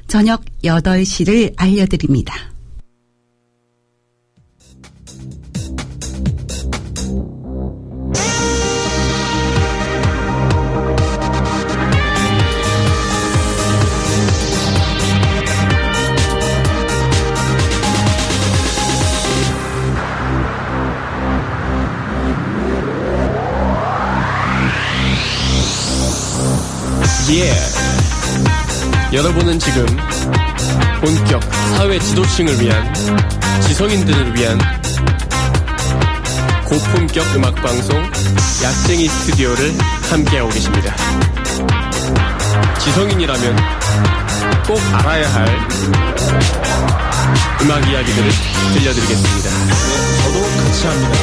저녁 8시를 알려드립니다. 여러분은 지금 본격 사회 지도층을 위한, 지성인들을 위한 고품격 음악방송 약쟁이 스튜디오를 함께하고 계십니다. 지성인이라면 꼭 알아야 할 음악 이야기들을 들려드리겠습니다. 네, 저도 같이 합니다.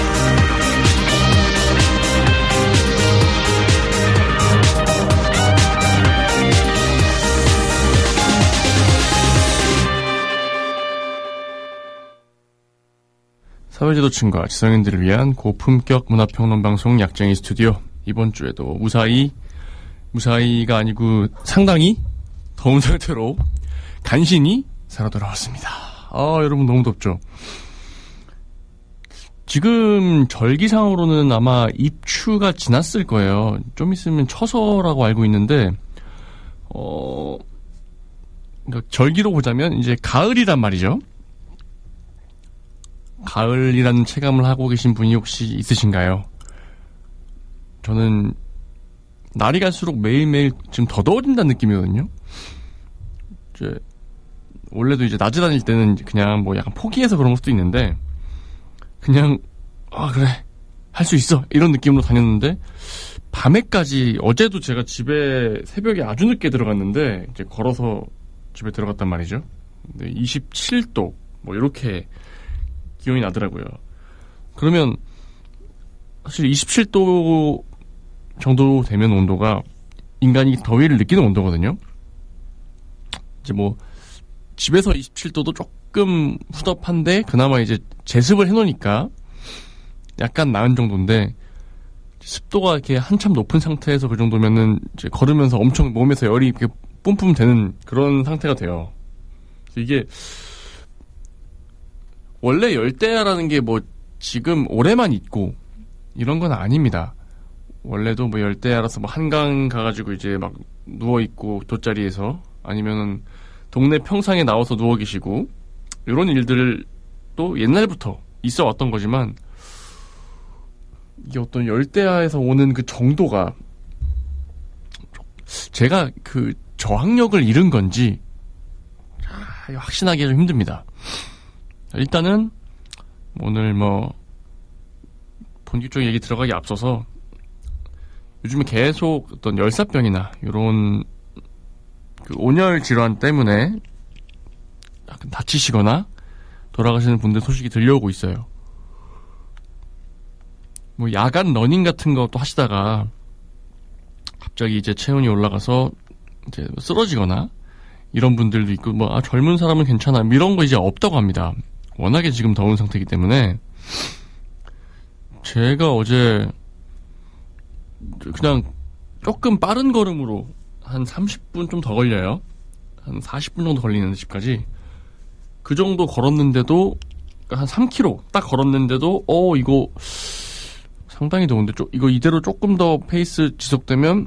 사회지도층과 지성인들을 위한 고품격 문화평론방송 약쟁이 스튜디오. 이번 주에도 무사히가 아니고 상당히 더운 상태로 간신히 살아 돌아왔습니다. 여러분 너무 덥죠? 지금 절기상으로는 아마 입추가 지났을 거예요. 좀 있으면 처서라고 알고 있는데, 그러니까 절기로 보자면 이제 가을이란 말이죠. 가을이라는 체감을 하고 계신 분이 혹시 있으신가요? 저는 날이 갈수록 매일매일 지금 더 더워진다는 느낌이거든요. 원래도 이제 낮에 다닐 때는 그냥 뭐 약간 포기해서 그런 것도 있는데, 그냥 그래 할 수 있어 이런 느낌으로 다녔는데, 밤에까지, 어제도 제가 집에 새벽에 아주 늦게 들어갔는데 이제 걸어서 집에 들어갔단 말이죠. 근데 27도 뭐 이렇게 기온이 나더라고요. 그러면 사실 27도 정도 되면 온도가 인간이 더위를 느끼는 온도거든요. 이제 뭐 집에서 27도도 조금 후덥한데 그나마 이제 제습을 해놓으니까 약간 나은 정도인데, 습도가 이렇게 한참 높은 상태에서 그 정도면은 이제 걸으면서 엄청 몸에서 열이 이렇게 뿜뿜 되는 그런 상태가 돼요. 그래서 이게 원래 열대야라는 게 뭐 지금 올해만 있고 이런 건 아닙니다. 원래도 뭐 열대야라서 뭐 한강 가가지고 이제 막 누워있고 돗자리에서, 아니면은 동네 평상에 나와서 누워 계시고, 이런 일들을 또 옛날부터 있어 왔던 거지만, 이게 어떤 열대야에서 오는 그 정도가, 제가 그 저항력을 잃은 건지 확신하기가 좀 힘듭니다. 일단은 오늘 뭐 본격적인 얘기 들어가기 앞서서, 요즘에 계속 어떤 열사병이나 이런 그 온열 질환 때문에 약간 다치시거나 돌아가시는 분들 소식이 들려오고 있어요. 뭐 야간 러닝 같은 것도 하시다가 갑자기 이제 체온이 올라가서 이제 쓰러지거나 이런 분들도 있고, 뭐 젊은 사람은 괜찮아 이런 거 이제 없다고 합니다. 워낙에 지금 더운 상태이기 때문에. 제가 어제 그냥 조금 빠른 걸음으로 한 30분 좀 더 걸려요. 한 40분 정도 걸리는데 집까지. 그 정도 걸었는데도, 한 3km 딱 걸었는데도 이거 상당히 더운데, 이거 이대로 조금 더 페이스 지속되면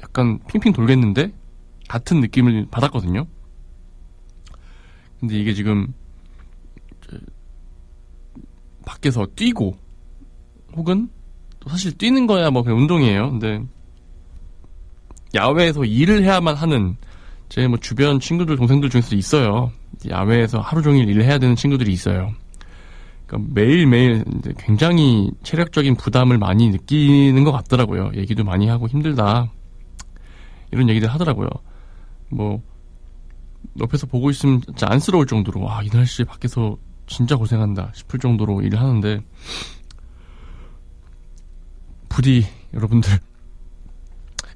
약간 핑핑 돌겠는데? 같은 느낌을 받았거든요. 근데 이게 지금 밖에서 뛰고, 혹은 사실 뛰는 거야 뭐 그냥 운동이에요. 근데 야외에서 일을 해야만 하는 제 뭐 주변 친구들, 동생들 중에서 있어요. 야외에서 하루 종일 일을 해야 되는 친구들이 있어요. 그러니까 매일매일 굉장히 체력적인 부담을 많이 느끼는 것 같더라고요. 얘기도 많이 하고 힘들다 이런 얘기들 하더라고요. 뭐 옆에서 보고 있으면 진짜 안쓰러울 정도로, 와, 이 날씨에 밖에서 진짜 고생한다 싶을 정도로 일을 하는데, 부디 여러분들,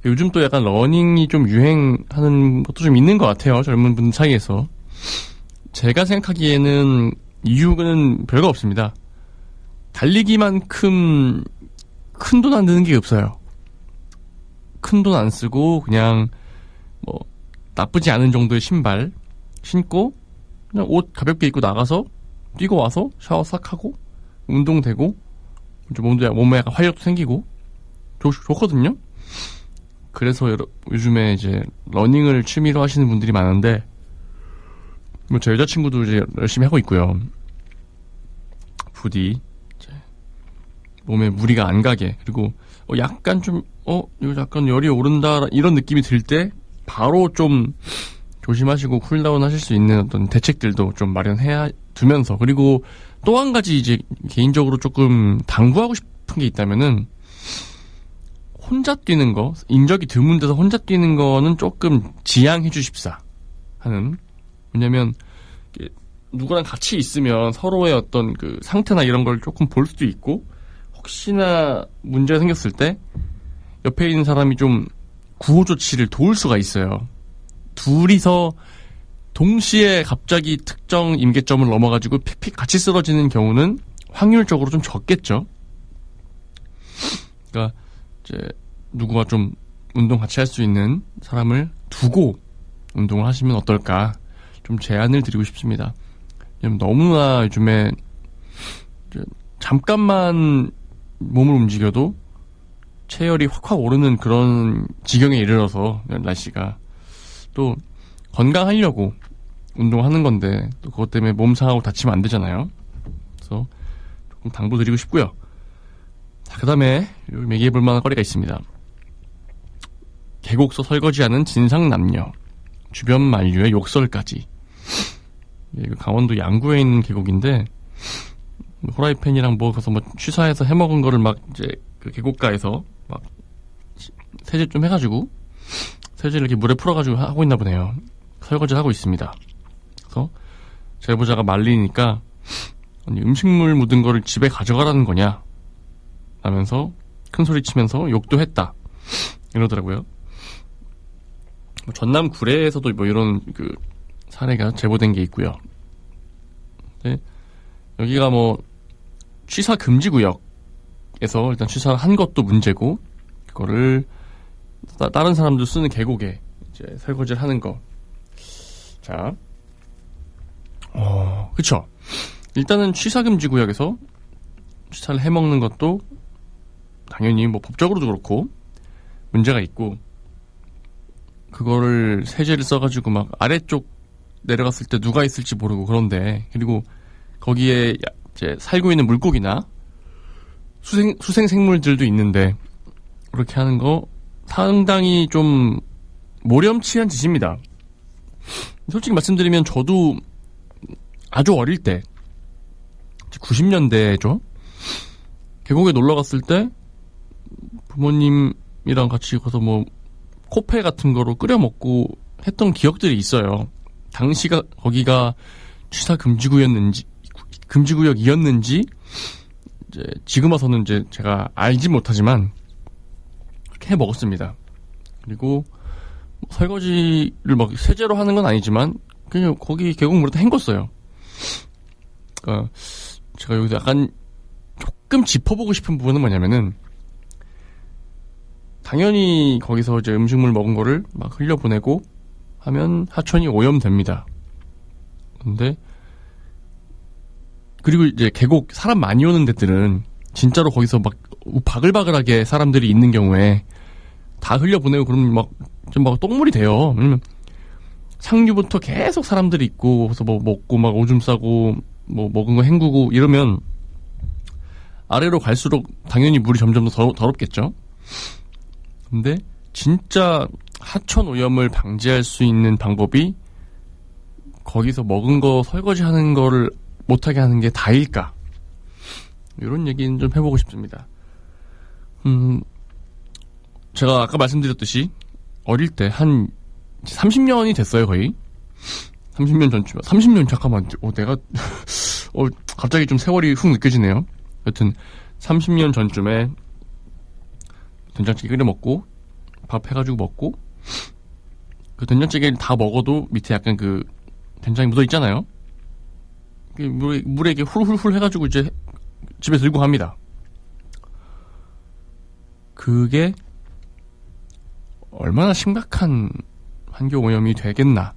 요즘 또 약간 러닝이 좀 유행하는 것도 좀 있는 것 같아요. 젊은 분 사이에서. 제가 생각하기에는 이유는 별거 없습니다. 달리기만큼 큰 돈 안 드는 게 없어요. 큰 돈 안 쓰고 그냥 뭐 나쁘지 않은 정도의 신발, 신고 그냥 옷 가볍게 입고 나가서 뛰고 와서 샤워 싹 하고 운동되고 이제 몸에 약간 활력도 생기고 좋거든요. 그래서 요즘에 이제 러닝을 취미로 하시는 분들이 많은데 뭐 제 여자친구도 이제 열심히 하고 있고요. 부디 이제 몸에 무리가 안 가게, 그리고 약간 좀 이거 약간 열이 오른다 이런 느낌이 들 때 바로 좀 조심하시고 쿨다운 하실 수 있는 어떤 대책들도 좀 마련해야 두면서, 그리고 또 한 가지 이제 개인적으로 조금 당부하고 싶은 게 있다면은 혼자 뛰는 거, 인적이 드문 데서 혼자 뛰는 거는 조금 지양해 주십사 하는. 왜냐면 누구랑 같이 있으면 서로의 어떤 그 상태나 이런 걸 조금 볼 수도 있고, 혹시나 문제가 생겼을 때 옆에 있는 사람이 좀 구호 조치를 도울 수가 있어요. 둘이서 동시에 갑자기 특정 임계점을 넘어가지고 픽픽 같이 쓰러지는 경우는 확률적으로 좀 적겠죠. 그러니까 이제 누구와 좀 운동 같이 할 수 있는 사람을 두고 운동을 하시면 어떨까 좀 제안을 드리고 싶습니다. 너무나 요즘에 잠깐만 몸을 움직여도 체열이 확확 오르는 그런 지경에 이르러서, 날씨가 또 건강하려고 운동하는 건데 또 그것 때문에 몸 상하고 다치면 안 되잖아요. 그래서 조금 당부드리고 싶고요. 그 다음에 얘기해볼 만한 거리가 있습니다. 계곡서 설거지하는 진상남녀, 주변 만류의 욕설까지. 강원도 양구에 있는 계곡인데 후라이팬이랑 뭐 가서 뭐 취사해서 해먹은 거를 막 이제 그 계곡가에서 막 세제 좀 해가지고 세제를 이렇게 물에 풀어가지고 하고 있나 보네요. 설거지를 하고 있습니다. 그래서 제보자가 말리니까 음식물 묻은 거를 집에 가져가라는 거냐 하면서 큰 소리 치면서 욕도 했다 이러더라고요. 전남 구례에서도 뭐 이런 그 사례가 제보된 게 있고요. 근데 여기가 뭐 취사 금지 구역에서 일단 취사를 한 것도 문제고, 그거를 다른 사람들 쓰는 계곡에 이제 설거지를 하는 거. 자, 그쵸. 일단은 취사 금지 구역에서 취사를 해먹는 것도 당연히 뭐 법적으로도 그렇고 문제가 있고, 그거를 세제를 써가지고 막 아래쪽 내려갔을 때 누가 있을지 모르고, 그런데 그리고 거기에 이제 살고 있는 물고기나 수생 생물들도 있는데 그렇게 하는 거 상당히 좀 모렴치한 짓입니다. 솔직히 말씀드리면 저도 아주 어릴 때 90년대죠. 계곡에 놀러 갔을 때 부모님이랑 같이 가서 뭐 코페 같은 거로 끓여 먹고 했던 기억들이 있어요. 당시가 거기가 취사 금지구역이었는지 이제 지금 와서는 이제 제가 알지 못하지만 그렇게 해 먹었습니다. 그리고 뭐 설거지를 막 세제로 하는 건 아니지만 그냥 거기 계곡물에다 헹궜어요. 그러니까 제가 여기서 약간 조금 짚어보고 싶은 부분은 뭐냐면은, 당연히 거기서 이제 음식물 먹은 거를 막 흘려보내고 하면 하천이 오염됩니다. 근데 그리고 이제 계곡 사람 많이 오는 데들은 진짜로 거기서 막 바글바글하게 사람들이 있는 경우에 다 흘려보내고 그러면 막 좀 막 똥물이 돼요. 왜냐면 상류부터 계속 사람들이 있고, 그래서 뭐 먹고 막 오줌 싸고 뭐 먹은 거 헹구고 이러면 아래로 갈수록 당연히 물이 점점 더 더럽겠죠. 근데 진짜 하천 오염을 방지할 수 있는 방법이 거기서 먹은 거 설거지하는 거를 못하게 하는 게 다일까? 이런 얘기는 좀 해보고 싶습니다. 제가 아까 말씀드렸듯이 어릴 때 한 30년이 됐어요, 거의. 30년 전쯤. 30년, 잠깐만. 내가, 갑자기 좀 세월이 훅 느껴지네요. 여튼, 30년 전쯤에 된장찌개 끓여 먹고, 밥 해가지고 먹고, 그 된장찌개를 다 먹어도 밑에 약간 그 된장이 묻어 있잖아요. 물에 이렇게 훌훌훌 해가지고 이제 집에 들고 갑니다. 그게 얼마나 심각한 환경오염이 되겠나.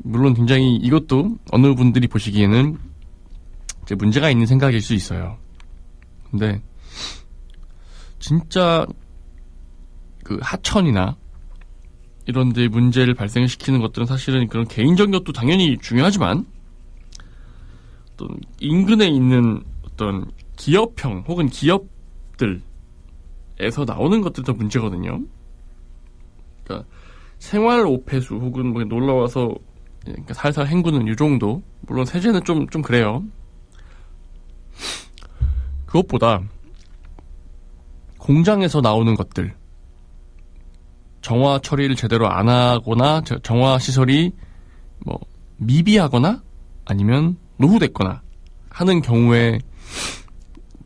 물론 굉장히 이것도 어느 분들이 보시기에는 이제 문제가 있는 생각일 수 있어요. 근데 진짜 그 하천이나 이런 데 문제를 발생시키는 것들은 사실은 그런 개인적인 것도 당연히 중요하지만 어떤 인근에 있는 어떤 기업형 혹은 기업들에서 나오는 것들도 문제거든요. 그러니까 생활 오폐수 혹은 뭐 놀러와서 살살 헹구는 이 정도. 물론 세제는 좀 그래요. 그것보다 공장에서 나오는 것들, 정화 처리를 제대로 안 하거나 정화 시설이 뭐 미비하거나 아니면 노후됐거나 하는 경우에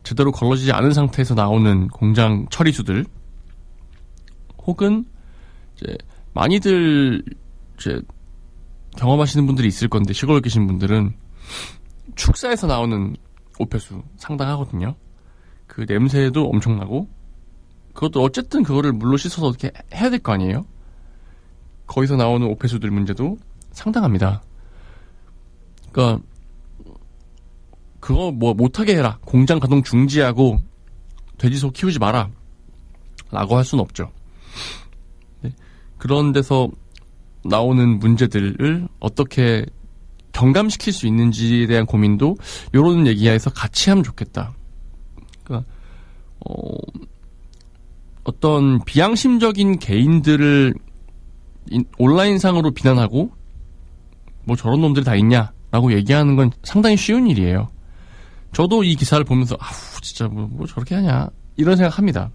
제대로 걸러지지 않은 상태에서 나오는 공장 처리수들, 혹은 이제 많이들 이제 경험하시는 분들이 있을 건데 시골에 계신 분들은 축사에서 나오는 오폐수 상당하거든요. 그 냄새도 엄청나고 그것도 어쨌든 그거를 물로 씻어서 어떻게 해야 될 거 아니에요? 거기서 나오는 오폐수들 문제도 상당합니다. 그러니까 그거 뭐 못하게 해라, 공장 가동 중지하고 돼지소 키우지 마라 라고 할 수는 없죠. 네. 그런 데서 나오는 문제들을 어떻게 경감시킬 수 있는지에 대한 고민도 이런 얘기에서 같이 하면 좋겠다. 그러니까 어떤 비양심적인 개인들을 온라인상으로 비난하고 뭐 저런 놈들이 다 있냐라고 얘기하는 건 상당히 쉬운 일이에요. 저도 이 기사를 보면서 아우 진짜 뭐 저렇게 하냐 이런 생각합니다.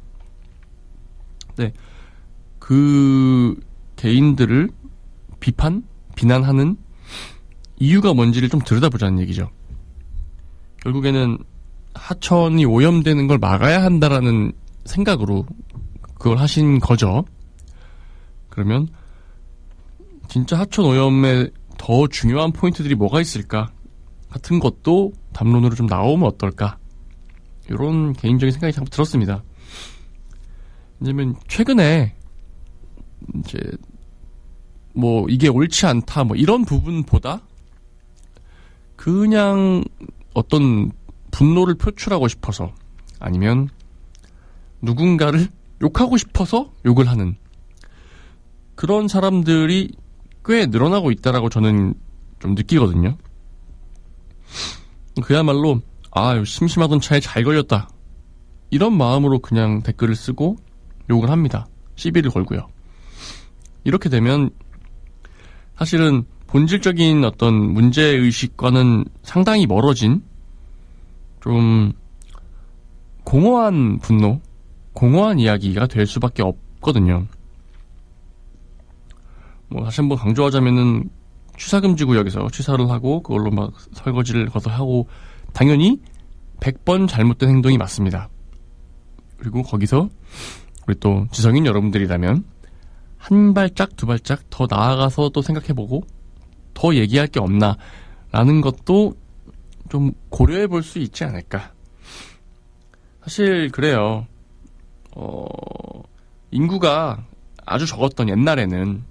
네, 그 개인들을 비난하는 이유가 뭔지를 좀 들여다보자는 얘기죠. 결국에는 하천이 오염되는 걸 막아야 한다라는 생각으로 그걸 하신 거죠. 그러면 진짜 하천 오염에 더 중요한 포인트들이 뭐가 있을까 같은 것도 담론으로 좀 나오면 어떨까, 이런 개인적인 생각이 참 들었습니다. 왜냐면 최근에 이제 뭐 이게 옳지 않다 뭐 이런 부분보다 그냥 어떤 분노를 표출하고 싶어서 아니면 누군가를 욕하고 싶어서 욕을 하는 그런 사람들이 꽤 늘어나고 있다라고 저는 좀 느끼거든요. 그야말로 심심하던 차에 잘 걸렸다 이런 마음으로 그냥 댓글을 쓰고 욕을 합니다. 시비를 걸고요. 이렇게 되면 사실은 본질적인 어떤 문제의식과는 상당히 멀어진 좀 공허한 분노, 공허한 이야기가 될 수밖에 없거든요. 뭐 다시 한번 강조하자면은 취사금지 구역에서 취사를 하고 그걸로 막 설거지를 거서 하고 당연히 100번 잘못된 행동이 맞습니다. 그리고 거기서 우리 또 지성인 여러분들이라면 한 발짝 두 발짝 더 나아가서 또 생각해보고 더 얘기할 게 없나 라는 것도 좀 고려해 볼 수 있지 않을까. 사실 그래요. 인구가 아주 적었던 옛날에는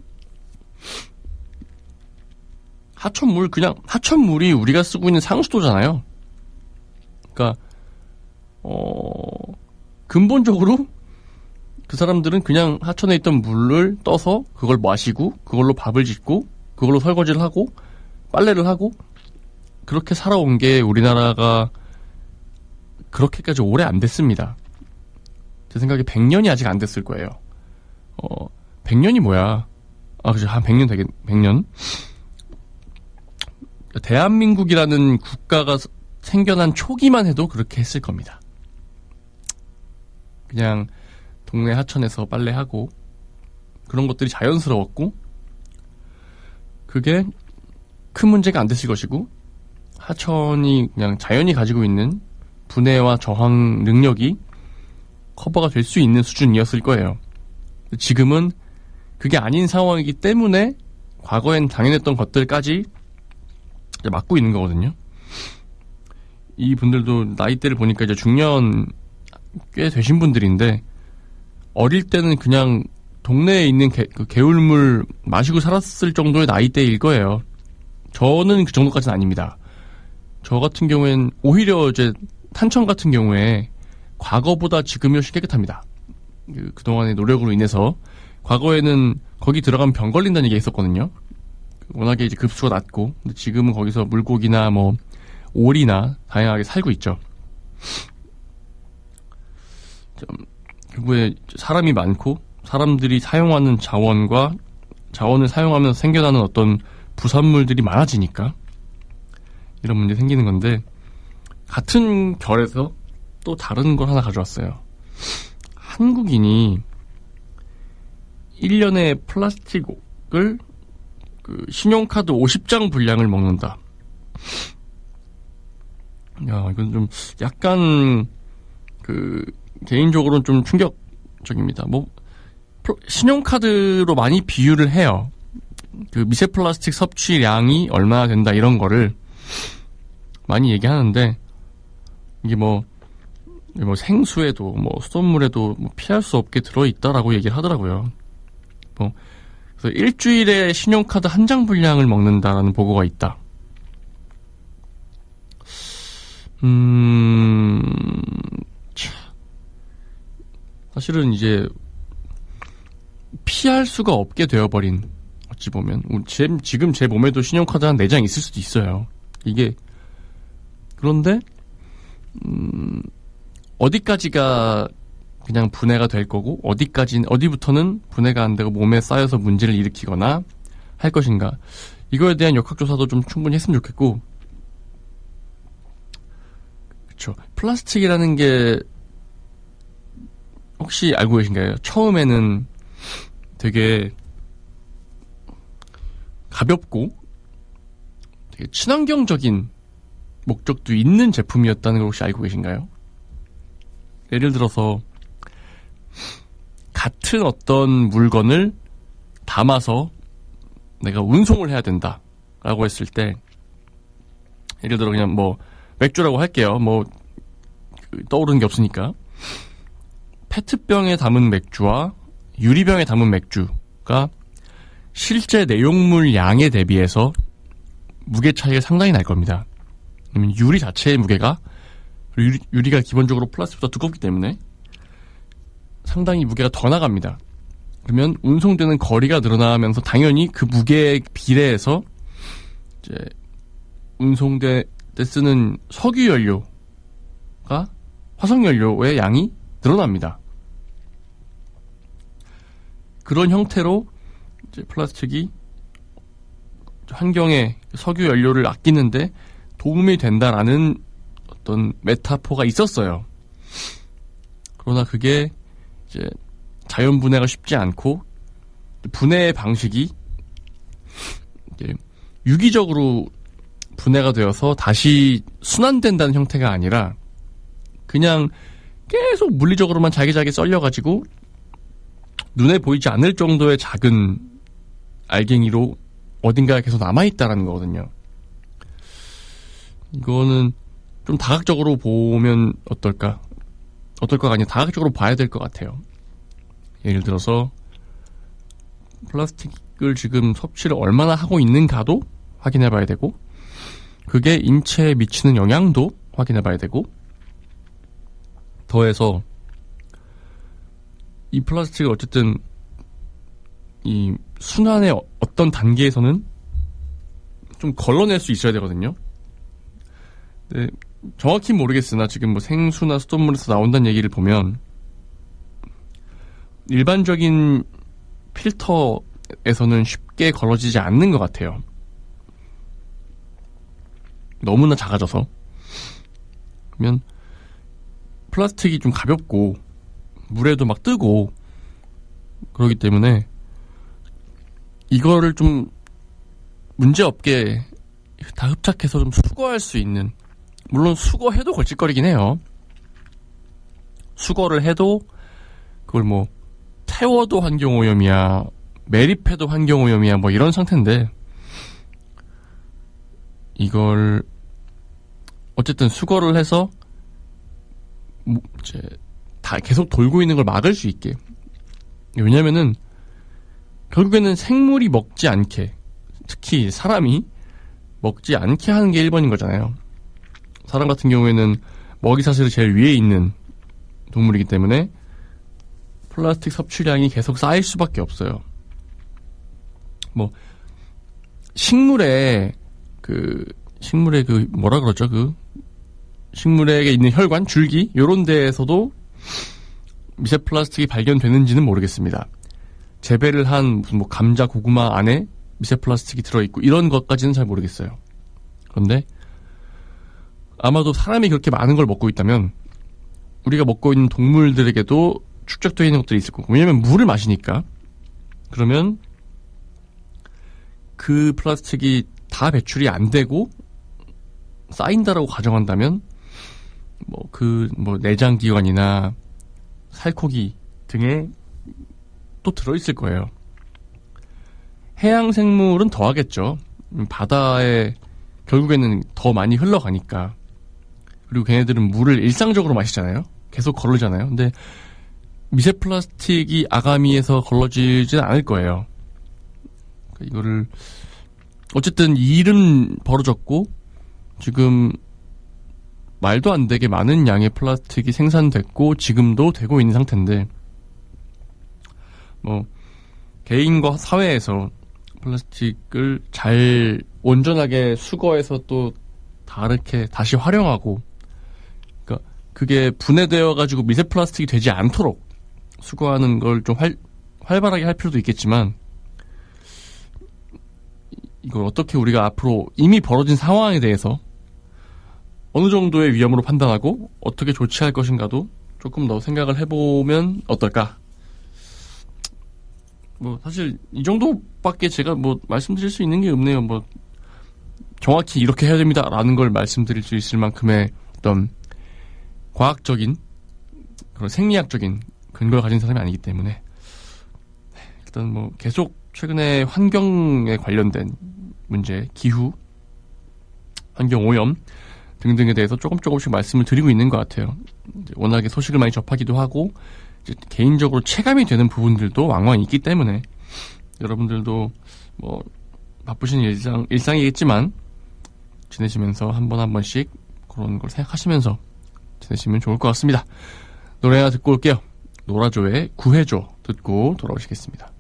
하천물이 우리가 쓰고 있는 상수도잖아요. 그러니까 근본적으로 그 사람들은 그냥 하천에 있던 물을 떠서 그걸 마시고 그걸로 밥을 짓고 그걸로 설거지를 하고 빨래를 하고 그렇게 살아온 게 우리나라가 그렇게까지 오래 안 됐습니다. 제 생각에 100년이 아직 안 됐을 거예요. 100년이 뭐야? 그죠. 한 100년 100년? 대한민국이라는 국가가 생겨난 초기만 해도 그렇게 했을 겁니다. 그냥 동네 하천에서 빨래하고 그런 것들이 자연스러웠고 그게 큰 문제가 안 됐을 것이고 하천이 그냥 자연이 가지고 있는 분해와 저항 능력이 커버가 될 수 있는 수준이었을 거예요. 지금은 그게 아닌 상황이기 때문에 과거엔 당연했던 것들까지 막고 있는 거거든요. 이 분들도 나이대를 보니까 이제 중년 꽤 되신 분들인데 어릴 때는 그냥 동네에 있는 개울물 마시고 살았을 정도의 나이대일 거예요. 저는 그 정도까지는 아닙니다. 저 같은 경우엔 오히려 이제 탄천 같은 경우에 과거보다 지금이 훨씬 깨끗합니다. 그동안의 노력으로 인해서 과거에는 거기 들어가면 병 걸린다는 얘기가 있었거든요. 워낙에 이제 급수가 낮고, 근데 지금은 거기서 물고기나 뭐 오리나 다양하게 살고 있죠. 결국에 사람이 많고 사람들이 사용하는 자원을 사용하면서 생겨나는 어떤 부산물들이 많아지니까 이런 문제 생기는 건데, 같은 결에서 또 다른 걸 하나 가져왔어요. 한국인이 1년에 플라스틱을 신용카드 50장 분량을 먹는다. 야, 이건 좀 약간 개인적으로는 좀 충격적입니다. 신용카드로 많이 비유를 해요. 미세 플라스틱 섭취량이 얼마나 된다 이런 거를 많이 얘기하는데, 이게 생수에도 수돗물에도 피할 수 없게 들어있다라고 얘기를 하더라고요. 그래서 일주일에 신용카드 한 장 분량을 먹는다라는 보고가 있다. 사실은 이제 피할 수가 없게 되어버린, 어찌 보면 지금 제 몸에도 신용카드 한 4장 있을 수도 있어요. 이게 그런데 어디까지가 그냥 분해가 될 거고 어디부터는 분해가 안 되고 몸에 쌓여서 문제를 일으키거나 할 것인가, 이거에 대한 역학조사도 좀 충분히 했으면 좋겠고. 그쵸. 플라스틱이라는 게 혹시 알고 계신가요? 처음에는 되게 가볍고 되게 친환경적인 목적도 있는 제품이었다는 걸 혹시 알고 계신가요? 예를 들어서 같은 어떤 물건을 담아서 내가 운송을 해야 된다라고 했을 때, 예를 들어 그냥 맥주라고 할게요. 떠오르는 게 없으니까. 페트병에 담은 맥주와 유리병에 담은 맥주가 실제 내용물 양에 대비해서 무게 차이가 상당히 날 겁니다. 왜냐면 유리 자체의 무게가, 유리가 기본적으로 플라스틱보다 두껍기 때문에 상당히 무게가 더 나갑니다. 그러면 운송되는 거리가 늘어나면서 당연히 그 무게에 비례해서 이제 운송될 때 쓰는 석유 연료가 화석 연료의 양이 늘어납니다. 그런 형태로 이제 플라스틱이 환경에 석유 연료를 아끼는데 도움이 된다라는 어떤 메타포가 있었어요. 그러나 그게 이제 자연 분해가 쉽지 않고, 분해의 방식이 이제 유기적으로 분해가 되어서 다시 순환된다는 형태가 아니라 그냥 계속 물리적으로만 잘게 썰려가지고 눈에 보이지 않을 정도의 작은 알갱이로 어딘가에 계속 남아있다라는 거거든요. 이거는 좀 다각적으로 보면 어떨까가 아니라 다각적으로 봐야 될 것 같아요. 예를 들어서 플라스틱을 지금 섭취를 얼마나 하고 있는가도 확인해 봐야 되고, 그게 인체에 미치는 영향도 확인해 봐야 되고, 더해서 이 플라스틱을 어쨌든 이 순환의 어떤 단계에서는 좀 걸러낼 수 있어야 되거든요. 네, 정확히 모르겠으나 지금 생수나 수돗물에서 나온다는 얘기를 보면 일반적인 필터에서는 쉽게 걸러지지 않는 것 같아요. 너무나 작아져서. 그러면 플라스틱이 좀 가볍고 물에도 막 뜨고 그러기 때문에 이거를 좀 문제없게 다 흡착해서 좀 수거할 수 있는, 물론 수거해도 걸칫거리긴 해요. 수거를 해도 그걸 태워도 환경오염이야, 매립해도 환경오염이야, 이런 상태인데, 이걸 어쨌든 수거를 해서 이제 다 계속 돌고 있는 걸 막을 수 있게. 왜냐면은 결국에는 생물이 먹지 않게, 특히 사람이 먹지 않게 하는 게 1번인 거잖아요. 사람 같은 경우에는 먹이 사슬이 제일 위에 있는 동물이기 때문에 플라스틱 섭취량이 계속 쌓일 수밖에 없어요. 뭐 식물에 뭐라 그러죠? 식물에게 있는 혈관, 줄기 요런 데에서도 미세 플라스틱이 발견되는지는 모르겠습니다. 재배를 한 무슨 뭐 감자, 고구마 안에 미세 플라스틱이 들어있고 이런 것까지는 잘 모르겠어요. 그런데 아마도 사람이 그렇게 많은 걸 먹고 있다면 우리가 먹고 있는 동물들에게도 축적되어 있는 것들이 있을 거고, 왜냐면 물을 마시니까. 그러면 그 플라스틱이 다 배출이 안 되고 쌓인다라고 가정한다면 내장기관이나 살코기 등에 또 들어있을 거예요. 해양 생물은 더 하겠죠. 바다에 결국에는 더 많이 흘러가니까. 그리고 걔네들은 물을 일상적으로 마시잖아요. 계속 거르잖아요. 근데 미세 플라스틱이 아가미에서 걸러지진 않을 거예요. 이거를 어쨌든 이 일은 벌어졌고 지금 말도 안 되게 많은 양의 플라스틱이 생산됐고 지금도 되고 있는 상태인데, 개인과 사회에서 플라스틱을 잘 온전하게 수거해서 또 다르게 다시 활용하고, 그러니까 그게 분해되어 가지고 미세 플라스틱이 되지 않도록 수거하는 걸 좀 활발하게 할 필요도 있겠지만, 이걸 어떻게 우리가 앞으로 이미 벌어진 상황에 대해서 어느 정도의 위험으로 판단하고 어떻게 조치할 것인가도 조금 더 생각을 해보면 어떨까? 사실 이 정도밖에 제가 말씀드릴 수 있는 게 없네요. 정확히 이렇게 해야 됩니다라는 걸 말씀드릴 수 있을 만큼의 어떤 과학적인 그런 생리학적인 근거를 가진 사람이 아니기 때문에 일단 계속 최근에 환경에 관련된 문제, 기후, 환경 오염 등등에 대해서 조금씩 말씀을 드리고 있는 것 같아요. 워낙에 소식을 많이 접하기도 하고 이제 개인적으로 체감이 되는 부분들도 왕왕 있기 때문에 여러분들도 바쁘신 일상이겠지만 지내시면서 한 번씩 그런 걸 생각하시면서 지내시면 좋을 것 같습니다. 노래 하나 듣고 올게요. 노라조의 구해줘 듣고 돌아오시겠습니다.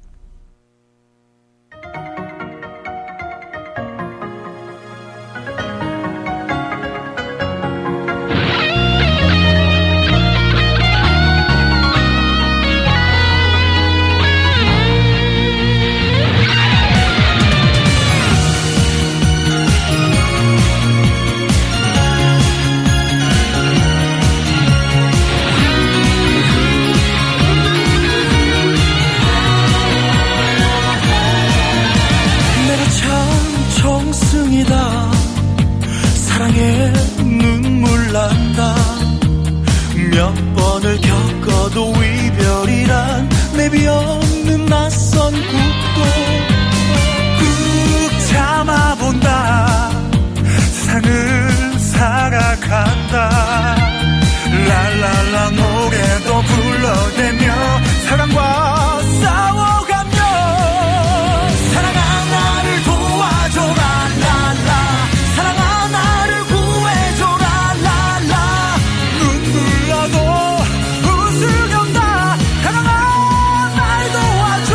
사랑에 눈물 난다. 몇 번을 겪어도 이별이란 내비 없는 낯선 국도 꾹 참아본다. 세상을 살아간다. 랄랄라 노래도 불러대며 사랑과 싸워가며 사랑아 나를 도와줘라. 랄라 사랑아 나를 구해줘라. 랄라 눈물 나도 웃으련다. 사랑아 날 도와줘.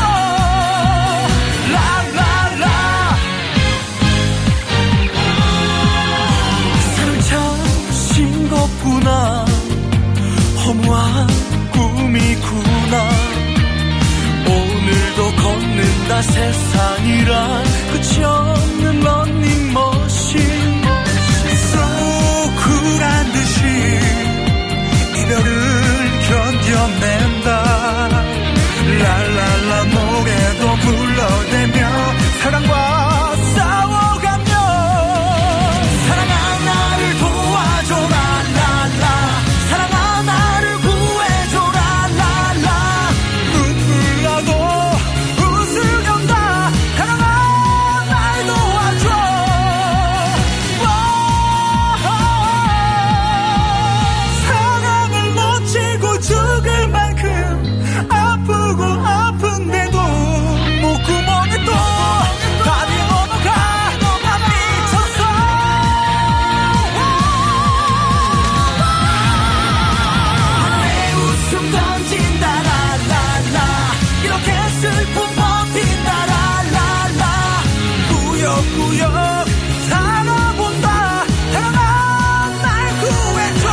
구역 살아본다. 사랑아 날 구해줘.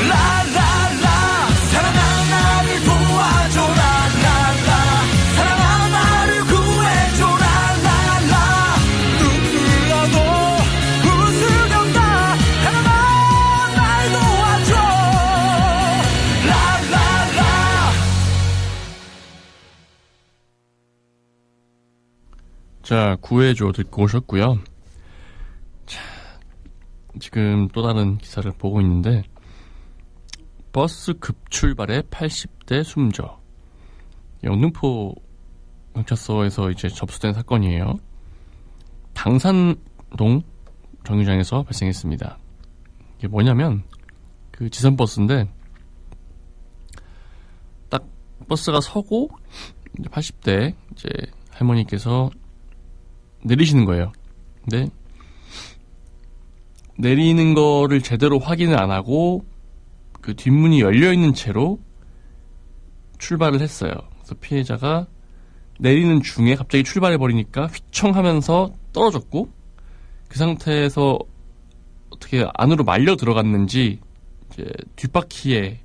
라라라 사랑아 나를 도와줘. 라라라 사랑아 나를 구해줘. 라라라 눈물 나도 웃으련다. 사랑아 날 도와줘. 라라라. 자, 구해줘 듣고 오셨고요. 자, 지금 또 다른 기사를 보고 있는데 버스 급출발에 80대 숨져. 영등포 경찰서에서 이제 접수된 사건이에요. 당산동 정류장에서 발생했습니다. 이게 뭐냐면 그 지선버스인데 딱 버스가 서고 80대 이제 할머니께서 내리시는 거예요. 근데 내리는 거를 제대로 확인을 안 하고 그 뒷문이 열려있는 채로 출발을 했어요. 그래서 피해자가 내리는 중에 갑자기 출발해버리니까 휘청하면서 떨어졌고 그 상태에서 어떻게 안으로 말려 들어갔는지 이제 뒷바퀴에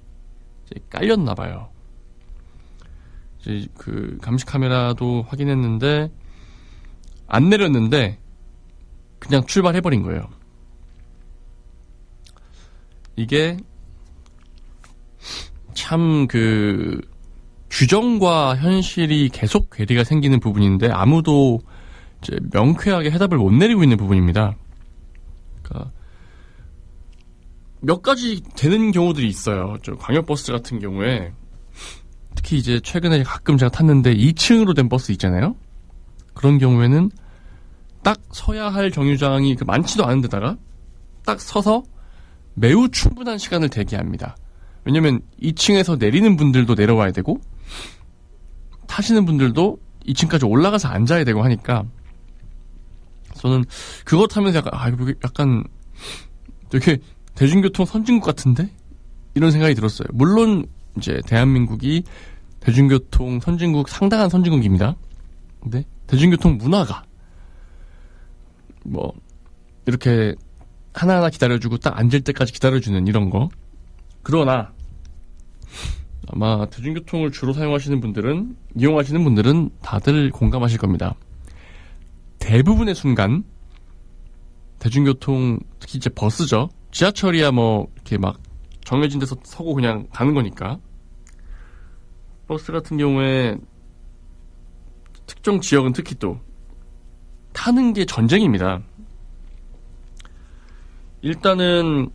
이제 깔렸나 봐요. 이제 그 감시 카메라도 확인했는데 안 내렸는데 그냥 출발해버린 거예요. 이게 참 그 규정과 현실이 계속 괴리가 생기는 부분인데 아무도 이제 명쾌하게 해답을 못 내리고 있는 부분입니다. 그러니까 몇 가지 되는 경우들이 있어요. 저 광역버스 같은 경우에 특히 이제 최근에 가끔 제가 탔는데 2층으로 된 버스 있잖아요. 그런 경우에는 딱 서야 할 정류장이 많지도 않은 데다가 딱 서서 매우 충분한 시간을 대기합니다. 왜냐면 2층에서 내리는 분들도 내려와야 되고 타시는 분들도 2층까지 올라가서 앉아야 되고 하니까 저는 그거 타면서 약간 되게 대중교통 선진국 같은데? 이런 생각이 들었어요. 물론 이제 대한민국이 대중교통 선진국 상당한 선진국입니다. 근데 대중교통 문화가 뭐 이렇게 하나하나 기다려주고 딱 앉을 때까지 기다려주는 이런 거. 그러나 아마 대중교통을 주로 사용하시는 분들은 이용하시는 분들은 다들 공감하실 겁니다. 대부분의 순간 대중교통 특히 이제 버스죠. 지하철이야 뭐 이렇게 막 정해진 데서 서고 그냥 가는 거니까. 버스 같은 경우에 특정 지역은 특히 또 타는 게 전쟁입니다. 일단은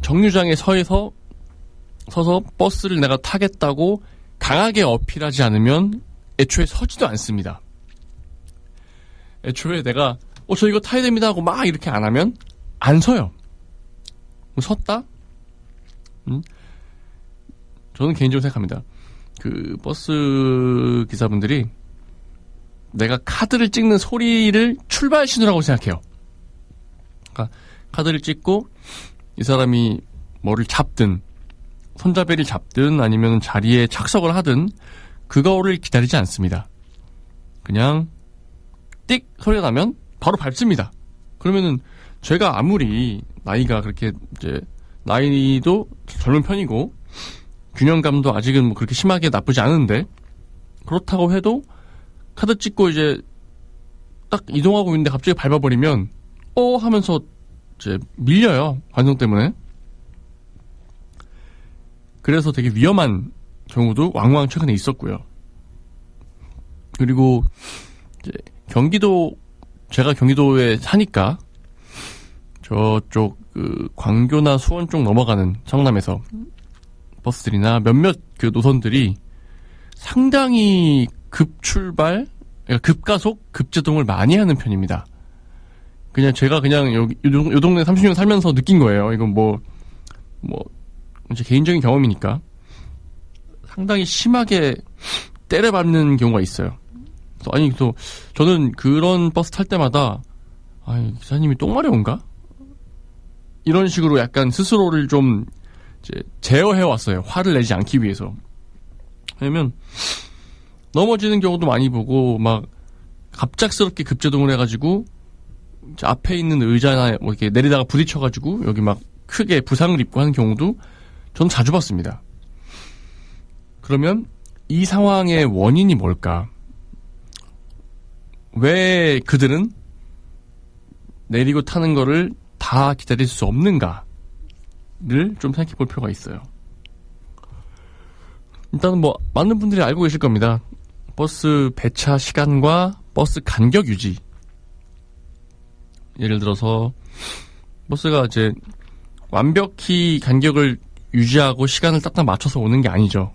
정류장에 서서 버스를 내가 타겠다고 강하게 어필하지 않으면 애초에 서지도 않습니다. 애초에 내가 저 이거 타야 됩니다 하고 막 이렇게 안 하면 안 서요. 섰다? 저는 개인적으로 생각합니다. 그 버스 기사분들이 내가 카드를 찍는 소리를 출발 신호라고 생각해요. 그러니까 카드를 찍고 이 사람이 뭐를 잡든 손잡이를 잡든 아니면 자리에 착석을 하든 그거를 기다리지 않습니다. 그냥 띡 소리가 나면 바로 밟습니다. 그러면은 제가 아무리 나이가 그렇게 이제 나이도 젊은 편이고 균형감도 아직은 뭐 그렇게 심하게 나쁘지 않은데 그렇다고 해도 카드 찍고 이제 딱 이동하고 있는데 갑자기 밟아버리면 하면서 이제 밀려요. 관성 때문에. 그래서 되게 위험한 경우도 왕왕 최근에 있었고요. 그리고 이제 제가 경기도에 사니까 저쪽 그 광교나 수원 쪽 넘어가는 성남에서 버스들이나 몇몇 그 노선들이 상당히 급출발, 급가속, 급제동을 많이 하는 편입니다. 제가 요 동네 30년 살면서 느낀 거예요. 이건 제 개인적인 경험이니까. 상당히 심하게 때려밟는 경우가 있어요. 그래서 저는 그런 버스 탈 때마다, 기사님이 똥마려운가? 이런 식으로 약간 스스로를 좀, 제어해왔어요. 화를 내지 않기 위해서. 왜냐면, 넘어지는 경우도 많이 보고, 갑작스럽게 급제동을 해가지고 앞에 있는 의자나 뭐 이렇게 내리다가 부딪혀가지고 여기 막 크게 부상을 입고 하는 경우도 저는 자주 봤습니다. 그러면 이 상황의 원인이 뭘까? 왜 그들은 내리고 타는 거를 다 기다릴 수 없는가를 좀 생각해 볼 필요가 있어요. 일단은 뭐 많은 분들이 알고 계실 겁니다. 버스 배차 시간과 버스 간격 유지. 예를 들어서 버스가 이제 완벽히 간격을 유지하고 시간을 딱딱 맞춰서 오는 게 아니죠.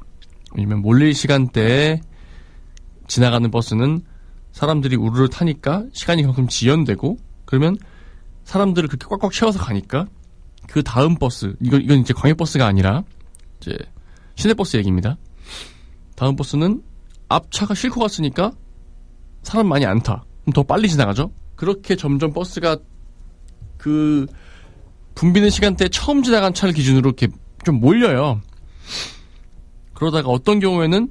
왜냐면 몰릴 시간대에 지나가는 버스는 사람들이 우르르 타니까 시간이 그만큼 지연되고, 그러면 사람들을 그렇게 꽉꽉 채워서 가니까 그 다음 버스, 이건 이제 광역버스가 아니라 이제 시내버스 얘기입니다. 다음 버스는 앞차가 싣고 갔으니까 사람 많이 안 타. 그럼 더 빨리 지나가죠. 그렇게 점점 버스가 그 붐비는 시간대에 처음 지나간 차를 기준으로 이렇게 좀 몰려요. 그러다가 어떤 경우에는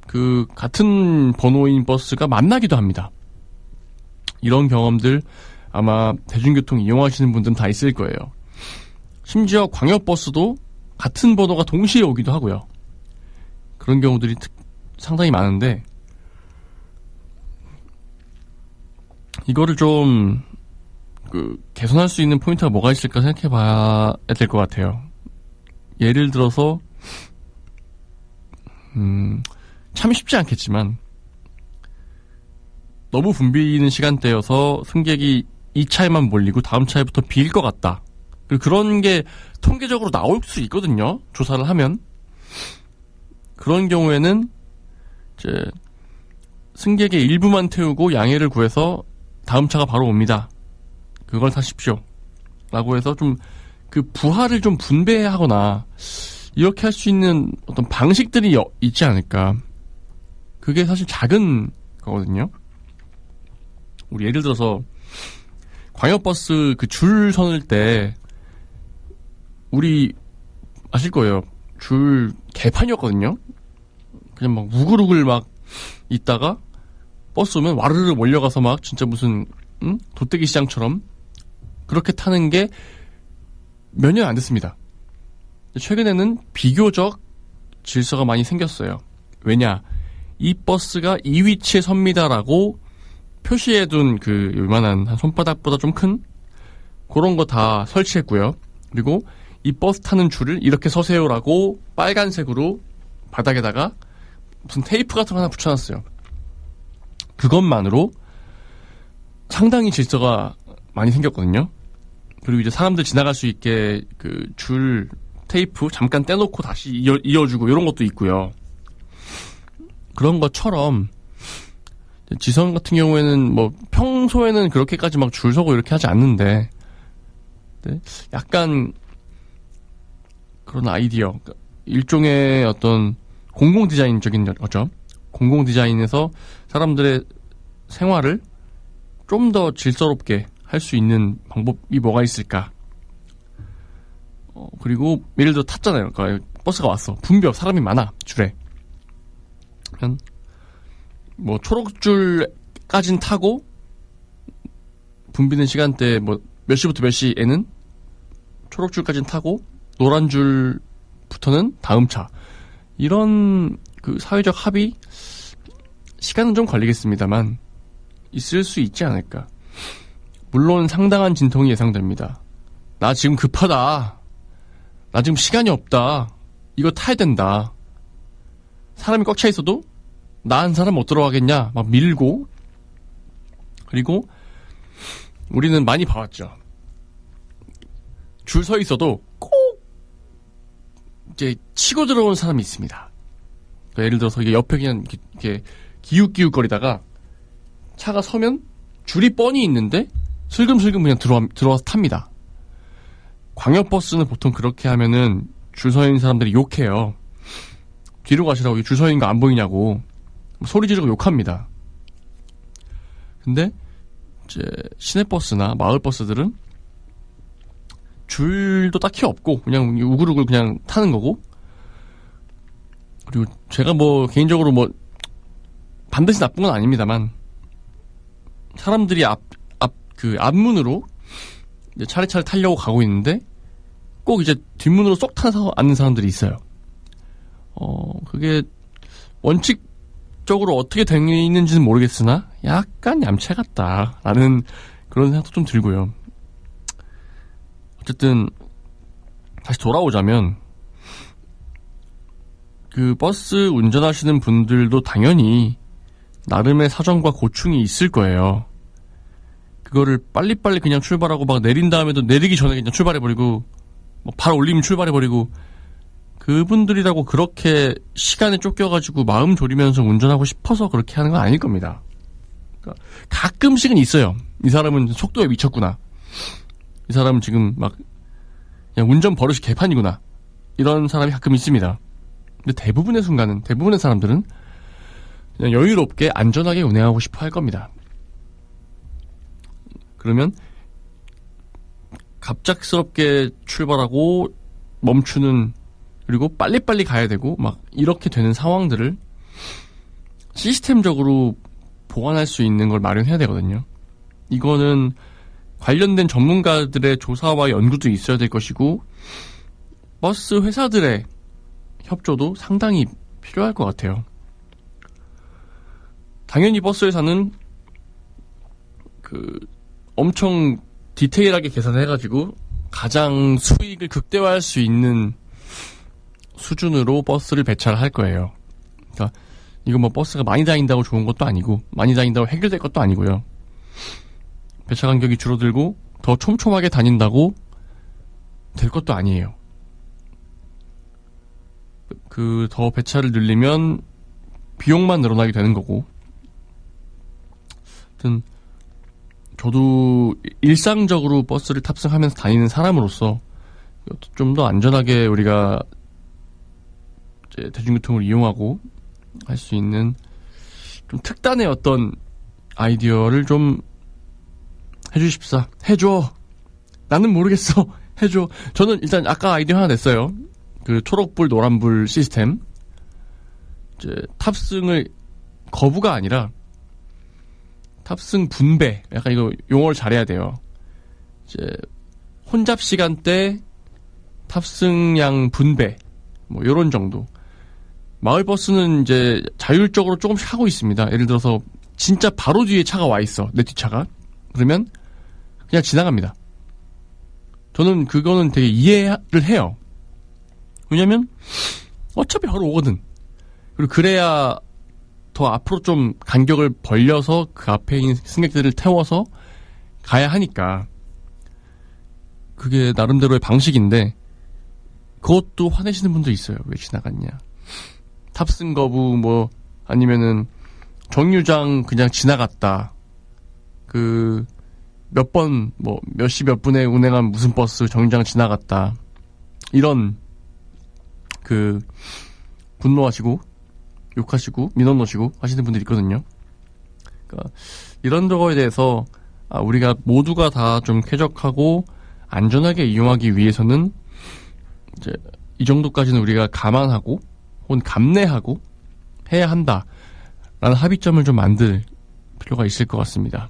그 같은 번호인 버스가 만나기도 합니다. 이런 경험들 아마 대중교통 이용하시는 분들은 다 있을 거예요. 심지어 광역버스도 같은 번호가 동시에 오기도 하고요. 그런 경우들이 상당히 많은데, 이거를 좀 개선할 수 있는 포인트가 뭐가 있을까 생각해 봐야 될 것 같아요. 예를 들어서 참 쉽지 않겠지만 너무 붐비는 시간대여서 승객이 이 차에만 몰리고 다음 차에부터 비일 것 같다. 그리고 그런 게 통계적으로 나올 수 있거든요. 조사를 하면. 그런 경우에는 이제 승객의 일부만 태우고 양해를 구해서 다음 차가 바로 옵니다. 그걸 타십시오. 라고 해서 좀 그 부하를 좀 분배하거나 이렇게 할 수 있는 어떤 방식들이 있지 않을까. 그게 사실 작은 거거든요. 우리 예를 들어서 광역버스 그 줄 서는 때 우리 아실 거예요. 줄 개판이었거든요. 그냥 막 우글우글 막 있다가 버스 오면 와르르 몰려가서 막 진짜 무슨 돗대기 시장처럼 그렇게 타는 게 몇 년 안 됐습니다. 최근에는 비교적 질서가 많이 생겼어요. 왜냐? 이 버스가 이 위치에 섭니다라고 표시해둔 그 요만한 한 손바닥보다 좀 큰 그런 거 다 설치했고요. 그리고 이 버스 타는 줄을 이렇게 서세요라고 빨간색으로 바닥에다가 무슨 테이프 같은 거 하나 붙여놨어요. 그것만으로 상당히 질서가 많이 생겼거든요. 그리고 이제 사람들 지나갈 수 있게 그 줄 테이프 잠깐 떼놓고 다시 이어주고 이런 것도 있고요. 그런 것처럼 지선 같은 경우에는 뭐 평소에는 그렇게까지 막 줄 서고 이렇게 하지 않는데 약간 그런 아이디어, 일종의 어떤 공공 디자인적인 거죠. 공공 디자인에서 사람들의 생활을 좀 더 질서롭게 할 수 있는 방법이 뭐가 있을까? 그리고 예를 들어 탔잖아요. 그러니까 버스가 왔어. 붐벼. 사람이 많아. 줄에. 그러면 뭐 초록줄까진 타고 붐비는 시간대 뭐 몇 시부터 몇 시에는 초록줄까진 타고 노란 줄부터는 다음 차. 이런 그 사회적 합의, 시간은 좀 걸리겠습니다만 있을 수 있지 않을까. 물론 상당한 진통이 예상됩니다. 나 지금 급하다. 나 지금 시간이 없다. 이거 타야 된다. 사람이 꽉 차 있어도 나 한 사람 못 들어가겠냐 막 밀고. 그리고 우리는 많이 봐왔죠. 줄 서 있어도 꼭 이제 치고 들어오는 사람이 있습니다. 그러니까 예를 들어서 이게 옆에 그냥 이렇게 기웃기웃거리다가 차가 서면 줄이 뻔히 있는데 슬금슬금 그냥 들어와서 탑니다. 광역버스는 보통 그렇게 하면은 줄 서 있는 사람들이 욕해요. 뒤로 가시라고, 줄 서 있는 거 안 보이냐고 소리 지르고 욕합니다. 근데 이제 시내버스나 마을버스들은 줄도 딱히 없고 그냥 우글우글 그냥 타는 거고, 그리고 제가 뭐 개인적으로 뭐 반드시 나쁜 건 아닙니다만 사람들이 앞문으로 이제 차례차례 타려고 가고 있는데 꼭 이제 뒷문으로 쏙 타서 앉는 사람들이 있어요. 그게 원칙적으로 어떻게 되어 있는지는 모르겠으나 약간 얌체 같다라는 그런 생각도 좀 들고요. 어쨌든 다시 돌아오자면 그 버스 운전하시는 분들도 당연히 나름의 사정과 고충이 있을 거예요. 그거를 빨리빨리 그냥 출발하고 막 내린 다음에도 내리기 전에 그냥 출발해버리고 뭐 발 올리면 출발해버리고 그분들이라고 그렇게 시간에 쫓겨가지고 마음 졸이면서 운전하고 싶어서 그렇게 하는 건 아닐 겁니다. 그러니까 가끔씩은 있어요. 이 사람은 속도에 미쳤구나. 이 사람은 지금 막 그냥 운전 버릇이 개판이구나. 이런 사람이 가끔 있습니다. 근데 대부분의 순간은, 대부분의 사람들은 그냥 여유롭게 안전하게 운행하고 싶어 할 겁니다. 그러면 갑작스럽게 출발하고 멈추는, 그리고 빨리빨리 가야 되고 막 이렇게 되는 상황들을 시스템적으로 보완할 수 있는 걸 마련해야 되거든요. 이거는 관련된 전문가들의 조사와 연구도 있어야 될 것이고 버스 회사들의 협조도 상당히 필요할 것 같아요. 당연히 버스 회사는 엄청 디테일하게 계산해가지고 가장 수익을 극대화할 수 있는 수준으로 버스를 배차를 할 거예요. 그러니까 이거 뭐 버스가 많이 다닌다고 좋은 것도 아니고 많이 다닌다고 해결될 것도 아니고요. 배차 간격이 줄어들고 더 촘촘하게 다닌다고 될 것도 아니에요. 더 배차를 늘리면 비용만 늘어나게 되는 거고. 하여튼 저도 일상적으로 버스를 탑승하면서 다니는 사람으로서 좀 더 안전하게 우리가 이제 대중교통을 이용하고 할 수 있는 좀 특단의 어떤 아이디어를 좀 해주십사. 해줘. 나는 모르겠어. 해줘. 저는 일단 아까 아이디어 하나 냈어요. 초록불, 노란불 시스템. 이제 탑승을 거부가 아니라 탑승 분배. 약간 이거 용어를 잘해야 돼요. 이제 혼잡 시간대 탑승량 분배. 뭐 요런 정도. 마을버스는 이제 자율적으로 조금씩 하고 있습니다. 예를 들어서 진짜 바로 뒤에 차가 와 있어. 내 뒷차가. 그러면 그냥 지나갑니다. 저는 그거는 되게 이해를 해요. 왜냐면 어차피 바로 오거든. 그리고 그래야 더 앞으로 좀 간격을 벌려서 그 앞에 있는 승객들을 태워서 가야 하니까 그게 나름대로의 방식인데 그것도 화내시는 분도 있어요. 왜 지나갔냐. 탑승 거부 뭐 아니면은 정류장 그냥 지나갔다. 몇 번 뭐 몇 시 몇 분에 운행한 무슨 버스 정류장 지나갔다. 이런 분노하시고 욕하시고 민원 넣으시고 하시는 분들이 있거든요. 그러니까 이런 거에 대해서 우리가 모두가 다 좀 쾌적하고 안전하게 이용하기 위해서는 이제 이 정도까지는 우리가 감안하고 혹은 감내하고 해야 한다라는 합의점을 좀 만들 필요가 있을 것 같습니다.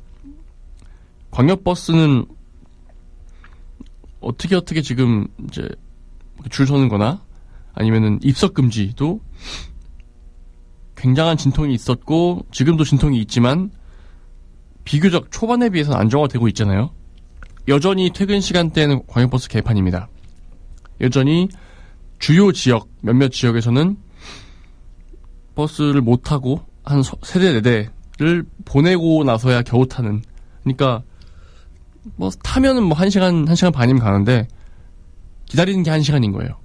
광역버스는 어떻게 지금 이제 줄 서는 거나 아니면은 입석 금지도 굉장한 진통이 있었고 지금도 진통이 있지만 비교적 초반에 비해서는 안정화되고 있잖아요. 여전히 퇴근 시간대에는 광역버스 개판입니다. 여전히 주요 지역 몇몇 지역에서는 버스를 못 타고 한 3대 4대를 보내고 나서야 겨우 타는. 그러니까 뭐 타면은 뭐 1시간 반이면 가는데 기다리는 게 1시간인 거예요.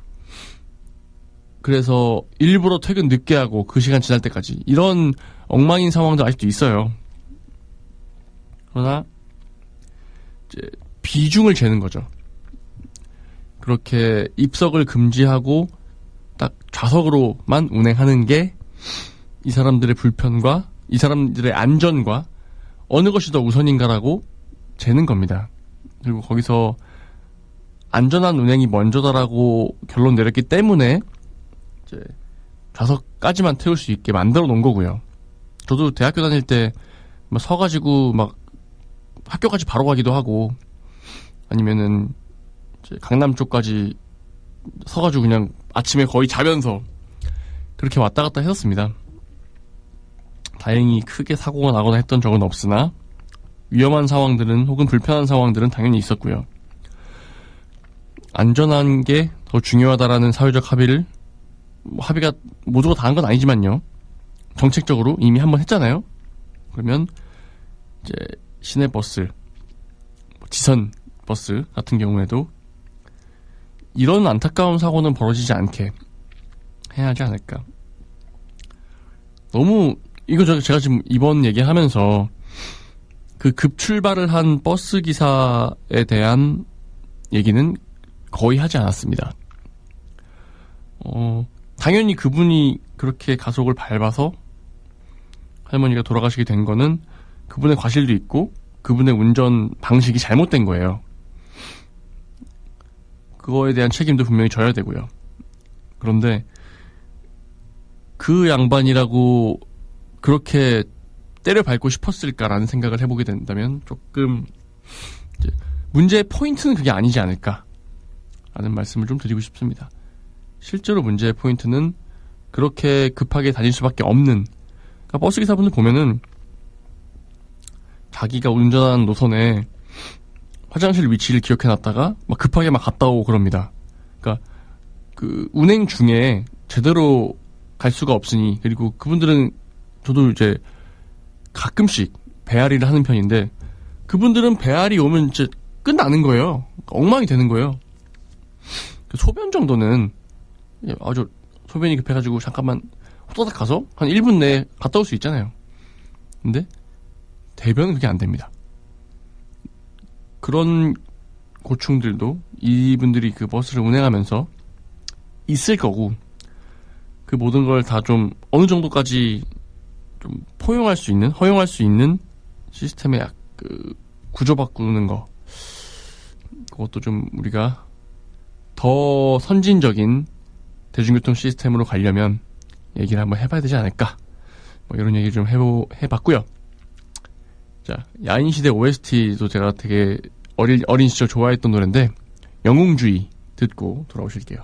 그래서 일부러 퇴근 늦게 하고 그 시간 지날 때까지 이런 엉망인 상황도 아직도 있어요. 그러나 이제 비중을 재는 거죠. 그렇게 입석을 금지하고 딱 좌석으로만 운행하는 게 이 사람들의 불편과 이 사람들의 안전과 어느 것이 더 우선인가라고 재는 겁니다. 그리고 거기서 안전한 운행이 먼저다라고 결론 내렸기 때문에 이제 좌석까지만 태울 수 있게 만들어 놓은 거고요. 저도 대학교 다닐 때 막 서가지고 막 학교까지 바로 가기도 하고 아니면은 이제 강남 쪽까지 서가지고 그냥 아침에 거의 자면서 그렇게 왔다 갔다 했었습니다. 다행히 크게 사고가 나거나 했던 적은 없으나 위험한 상황들은 혹은 불편한 상황들은 당연히 있었고요. 안전한 게 더 중요하다라는 사회적 합의를 합의가 모두가 다 한 건 아니지만요. 정책적으로 이미 한번 했잖아요. 그러면 이제 시내버스, 지선 버스 같은 경우에도 이런 안타까운 사고는 벌어지지 않게 해야 하지 않을까. 너무 이거 제가 지금 이번 얘기하면서 그 급출발을 한 버스 기사에 대한 얘기는 거의 하지 않았습니다. 당연히 그분이 그렇게 가속을 밟아서 할머니가 돌아가시게 된 거는 그분의 과실도 있고 그분의 운전 방식이 잘못된 거예요. 그거에 대한 책임도 분명히 져야 되고요. 그런데 그 양반이라고 그렇게 때려 밟고 싶었을까라는 생각을 해보게 된다면 조금 이제 문제의 포인트는 그게 아니지 않을까 라는 말씀을 좀 드리고 싶습니다. 실제로 문제의 포인트는 그렇게 급하게 다닐 수밖에 없는, 그러니까 버스기사분들 보면은 자기가 운전하는 노선에 화장실 위치를 기억해놨다가 막 급하게 막 갔다 오고 그럽니다. 그러니까 그 운행 중에 제대로 갈 수가 없으니, 그리고 그분들은 저도 이제 가끔씩 배앓이를 하는 편인데 그분들은 배앓이 오면 이제 끝나는 거예요. 엉망이 되는 거예요. 소변 정도는 아주 소변이 급해가지고 잠깐만 호다닥 가서 한 1분 내에 갔다 올 수 있잖아요. 근데 대변은 그게 안 됩니다. 그런 고충들도 이분들이 그 버스를 운행하면서 있을 거고, 그 모든 걸 다 좀 어느 정도까지 좀 포용할 수 있는, 허용할 수 있는 시스템의 그 구조 바꾸는 거, 그것도 좀 우리가 더 선진적인 대중교통 시스템으로 가려면 얘기를 한번 해봐야 되지 않을까, 뭐 이런 얘기 좀 해봤고요. 자, 야인시대 OST도 제가 되게 어린 시절 좋아했던 노래인데 영웅주의 듣고 돌아오실게요.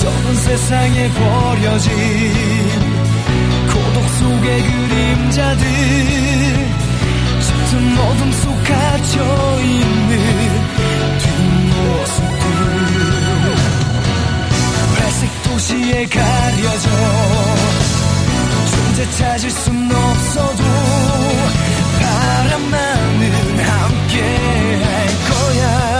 좁은 세상에 버려진 고독 속의 그림자들, 짙은 어둠 속 갇혀있는 뒷모습들, 회색 도시에 가려져 존재 찾을 순 없어도 바람만은 함께 할 거야.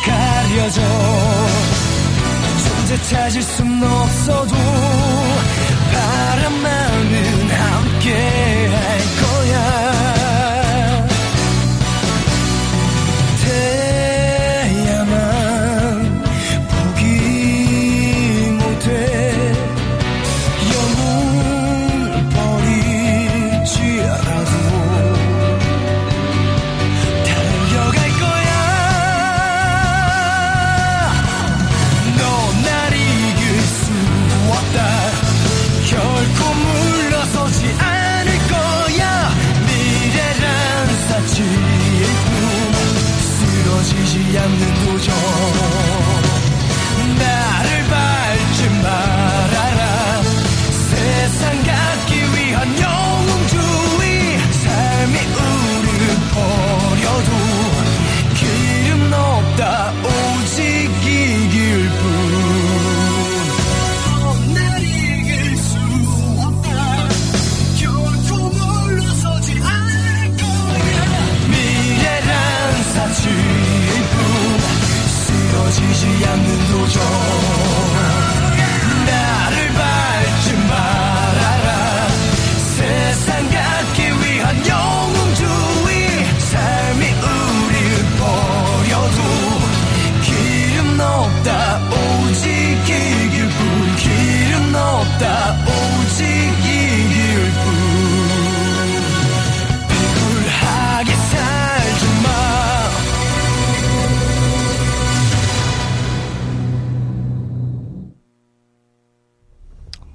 가려져 존재 찾을 순 없어도 바람만은 함께 할 거야. 태야만 포기 못해 영웅을 버리지 않아도 달려갈 거야. 너 날 이길 수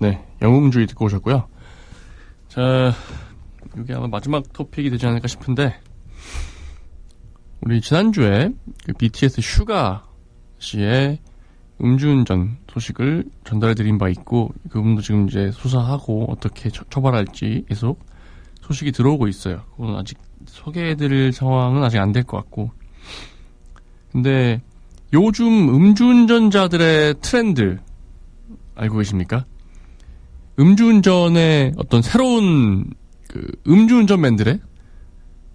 네, 영웅주의 듣고 오셨고요. 자, 이게 아마 마지막 토픽이 되지 않을까 싶은데, 우리 지난주에 그 BTS 슈가 씨의 음주운전 소식을 전달해드린 바 있고, 그분도 지금 이제 수사하고 어떻게 처벌할지 계속 소식이 들어오고 있어요. 그건 아직 소개해드릴 상황은 아직 안 될 것 같고. 근데 요즘 음주운전자들의 트렌드 알고 계십니까? 음주운전의 어떤 새로운 그 음주운전맨들의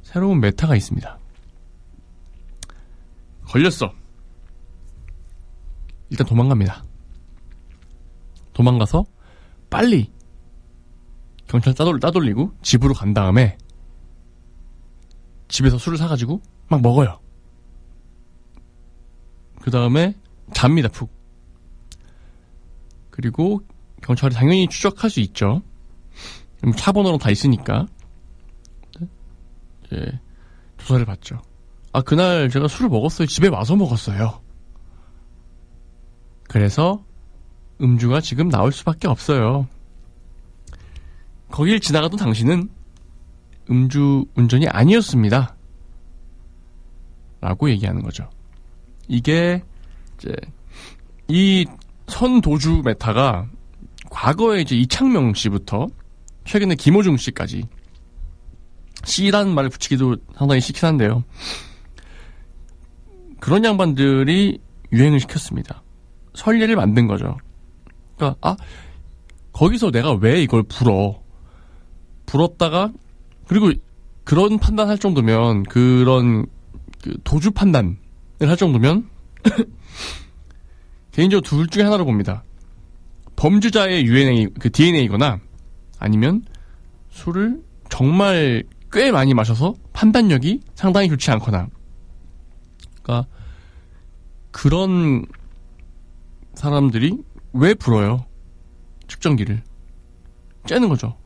새로운 메타가 있습니다. 걸렸어. 일단 도망갑니다. 도망가서 빨리 경찰 따돌리고 집으로 간 다음에 집에서 술을 사가지고 막 먹어요. 그 다음에 잡니다, 푹. 그리고 경찰이 당연히 추적할 수 있죠. 차 번호로 다 있으니까 이제 조사를 받죠. 아, 그날 제가 술을 먹었어요. 집에 와서 먹었어요. 그래서 음주가 지금 나올 수밖에 없어요. 거길 지나가던 당신은 음주 운전이 아니었습니다. 라고 얘기하는 거죠. 이게 이제 이 선도주 메타가 과거에 이제 이창명 씨부터 최근에 김호중 씨까지, 씨라는 말을 붙이기도 상당히 싫긴 한데요. 그런 양반들이 유행을 시켰습니다. 선례를 만든 거죠. 그러니까 거기서 내가 왜 이걸 불었다가, 그리고 그런 판단할 정도면, 그런 그 도주 판단을 할 정도면 개인적으로 둘 중에 하나로 봅니다. 범죄자의 그 DNA거나 아니면 술을 정말 꽤 많이 마셔서 판단력이 상당히 좋지 않거나. 그러니까 그런 사람들이 왜 불어요? 측정기를 째는 거죠.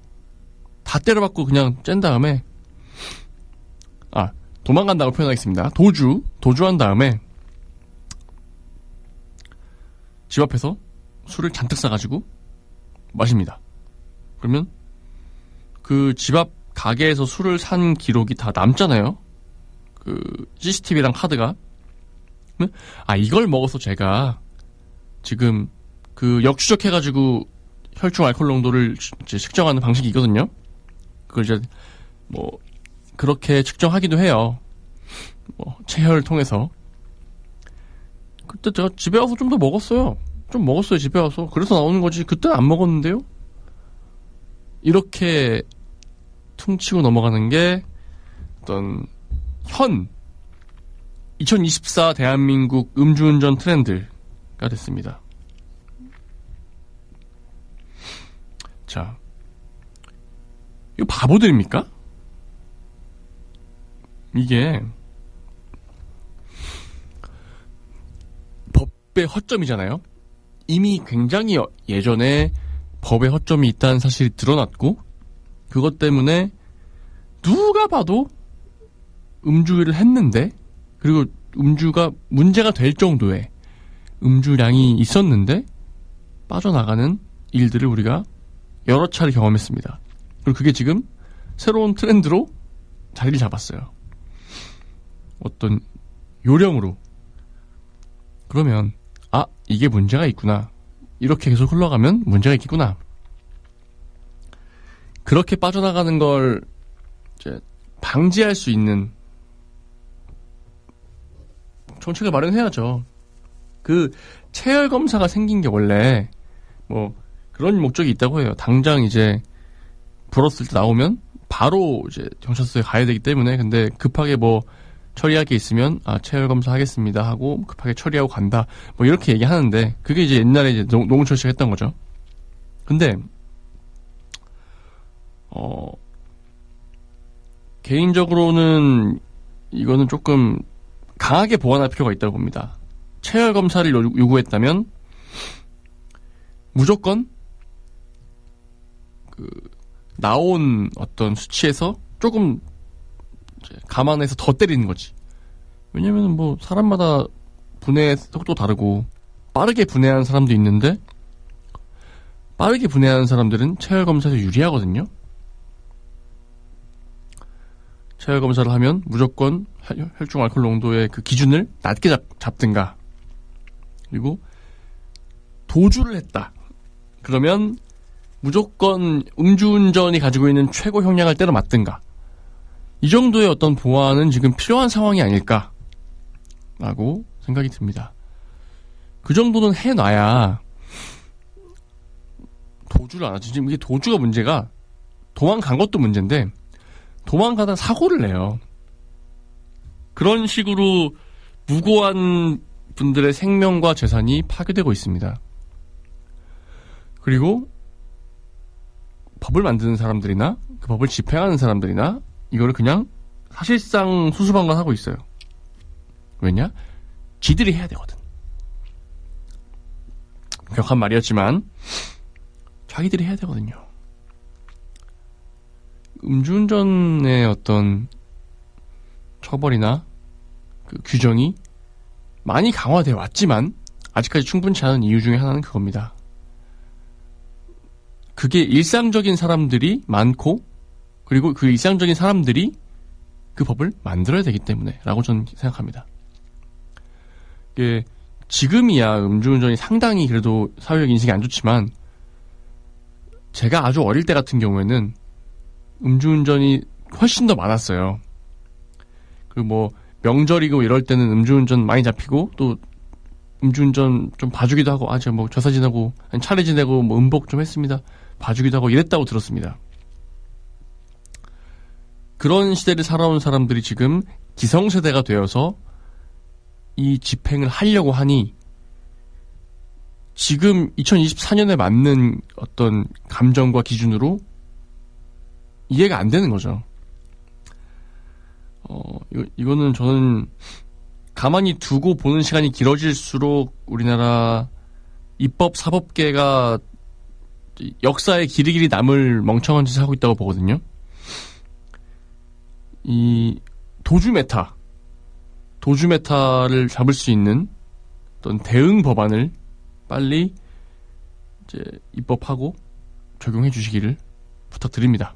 다 때려박고 그냥 짠 다음에, 도망간다고 표현하겠습니다. 도주한 다음에 집 앞에서 술을 잔뜩 싸가지고 마십니다. 그러면 그 집 앞 가게에서 술을 산 기록이 다 남잖아요. 그 CCTV랑 카드가. 이걸 먹어서 제가 지금 그 역추적해가지고 혈중 알코올 농도를 이제 측정하는 방식이 있거든요. 그걸 이제 뭐 그렇게 측정하기도 해요. 체혈 통해서. 그때 제가 집에 와서 좀 더 먹었어요. 집에 와서. 그래서 나오는 거지. 그때는 안 먹었는데요. 이렇게 퉁치고 넘어가는 게 어떤 2024 대한민국 음주운전 트렌드가 됐습니다. 자, 이거 바보들입니까? 이게 법의 허점이잖아요. 이미 굉장히 예전에 법의 허점이 있다는 사실이 드러났고, 그것 때문에 누가 봐도 음주를 했는데, 그리고 음주가 문제가 될 정도의 음주량이 있었는데 빠져나가는 일들을 우리가 여러 차례 경험했습니다. 그리고 그게 지금 새로운 트렌드로 자리를 잡았어요. 어떤 요령으로. 그러면 이게 문제가 있구나. 이렇게 계속 흘러가면 문제가 있겠구나. 그렇게 빠져나가는 걸 이제 방지할 수 있는 정책을 마련해야죠. 그 체열 검사가 생긴 게 원래 뭐 그런 목적이 있다고 해요. 당장 이제 불었을 때 나오면 바로 이제 경찰서에 가야 되기 때문에. 근데 급하게 뭐 처리할 게 있으면 체열 검사 하겠습니다 하고 급하게 처리하고 간다. 뭐 이렇게 얘기하는데, 그게 이제 옛날에 이제 노홍철 씨가 했던 거죠. 근데 개인적으로는 이거는 조금 강하게 보완할 필요가 있다고 봅니다. 체열 검사를 요구했다면 무조건 그 나온 어떤 수치에서 조금 감안해서 더 때리는 거지. 왜냐면 뭐 사람마다 분해 속도 다르고, 빠르게 분해하는 사람도 있는데 빠르게 분해하는 사람들은 체열 검사에서 유리하거든요. 체열 검사를 하면 무조건 혈중 알코올 농도의 그 기준을 낮게 잡든가, 그리고 도주를 했다 그러면 무조건 음주운전이 가지고 있는 최고 형량을 때려 맞든가, 이 정도의 어떤 보완은 지금 필요한 상황이 아닐까라고 생각이 듭니다. 그 정도는 해놔야 도주를 안 하지. 지금 이게 도주가 문제가, 도망간 것도 문제인데 도망가다 사고를 내요. 그런 식으로 무고한 분들의 생명과 재산이 파괴되고 있습니다. 그리고 법을 만드는 사람들이나 그 법을 집행하는 사람들이나 이거를 그냥 사실상 수수방관하고 있어요. 왜냐? 지들이 해야 되거든. 격한 말이었지만 자기들이 해야 되거든요. 음주운전의 어떤 처벌이나 그 규정이 많이 강화되어 왔지만 아직까지 충분치 않은 이유 중에 하나는 그겁니다. 그게 일상적인 사람들이 많고, 그리고 그 일상적인 사람들이 그 법을 만들어야 되기 때문에 라고 저는 생각합니다. 이게 지금이야 음주운전이 상당히 그래도 사회적 인식이 안 좋지만, 제가 아주 어릴 때 같은 경우에는 음주운전이 훨씬 더 많았어요. 그리고 뭐 명절이고 이럴 때는 음주운전 많이 잡히고, 또 음주운전 좀 봐주기도 하고, 제가 뭐 제사 지내고 차례 지내고 뭐 음복 좀 했습니다, 봐주기도 하고 이랬다고 들었습니다. 그런 시대를 살아온 사람들이 지금 기성세대가 되어서 이 집행을 하려고 하니 지금 2024년에 맞는 어떤 감정과 기준으로 이해가 안 되는 거죠. 이거는 저는 가만히 두고 보는 시간이 길어질수록 우리나라 입법 사법계가 역사에 길이길이 남을 멍청한 짓을 하고 있다고 보거든요. 이 도주 메타를 잡을 수 있는 어떤 대응 법안을 빨리 이제 입법하고 적용해 주시기를 부탁드립니다.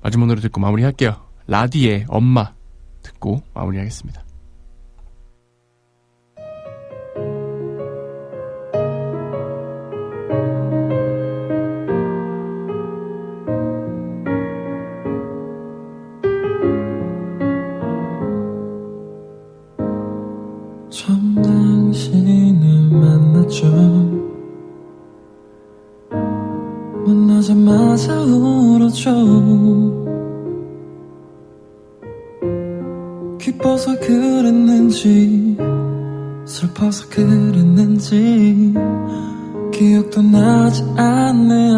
마지막 노래 듣고 마무리할게요. 라디의 엄마 듣고 마무리하겠습니다. 처음 당신을 만났죠. 만나자마자 울었죠. 기뻐서 그랬는지 슬퍼서 그랬는지 기억도 나지 않네요.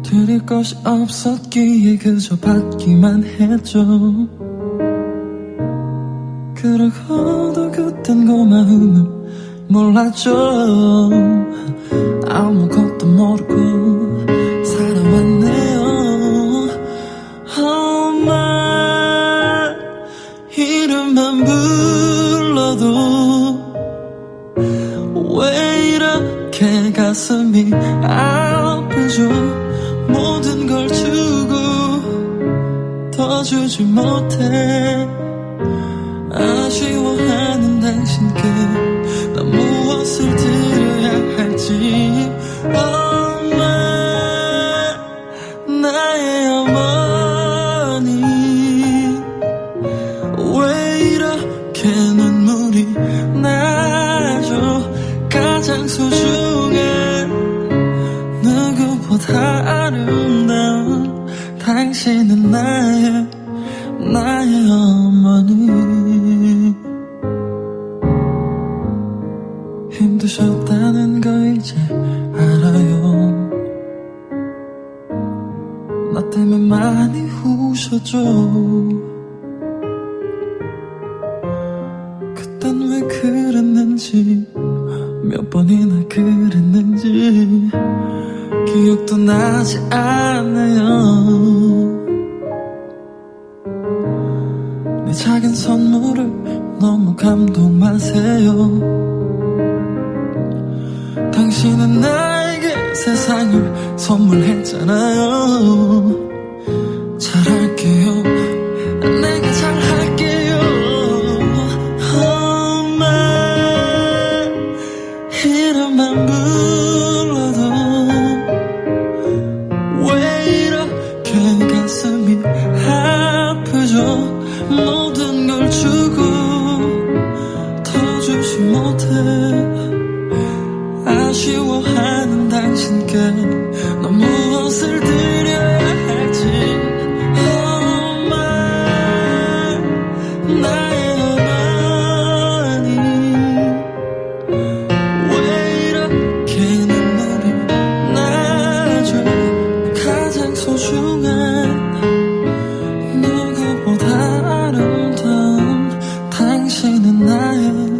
드릴 것이 없었기에 그저 받기만 했죠. 그러고도 그땐 고마움을 몰랐죠. 아무것도 모르고 살아왔네요. 엄마 이름만 불러도 왜 이렇게 가슴이 아프죠. 모든 걸 주고 더 주지 못해 아쉬워하는 당신께 난 무엇을 드려야 할지. 엄마 나의 어머니 왜 이렇게 눈물이 나죠. 가장 소중한 누구보다 아름다운 당신은 나의 어머니. 힘드셨다는 거 이제 알아요. 나 때문에 많이 우셨죠. 그땐 왜 그랬는지 몇 번이나 그랬는지 기억도 나지 않아요. 내 작은 선물을 너무 감동 마세요. 당신은 나에게 세상을 선물했잖아요. 잘할게요. 내가 잘할게요. 엄마 이름만 불러도 왜 이렇게 가슴이 아프죠. 모든 걸 주고 더 주지 못해 아쉬워하는 당신께 넌 무엇을 드려야 할지. 엄마 나의 어머니 왜 이렇게 눈물이 나죠. 가장 소중한 누구보다 아름다운 당신은 나의 어머니.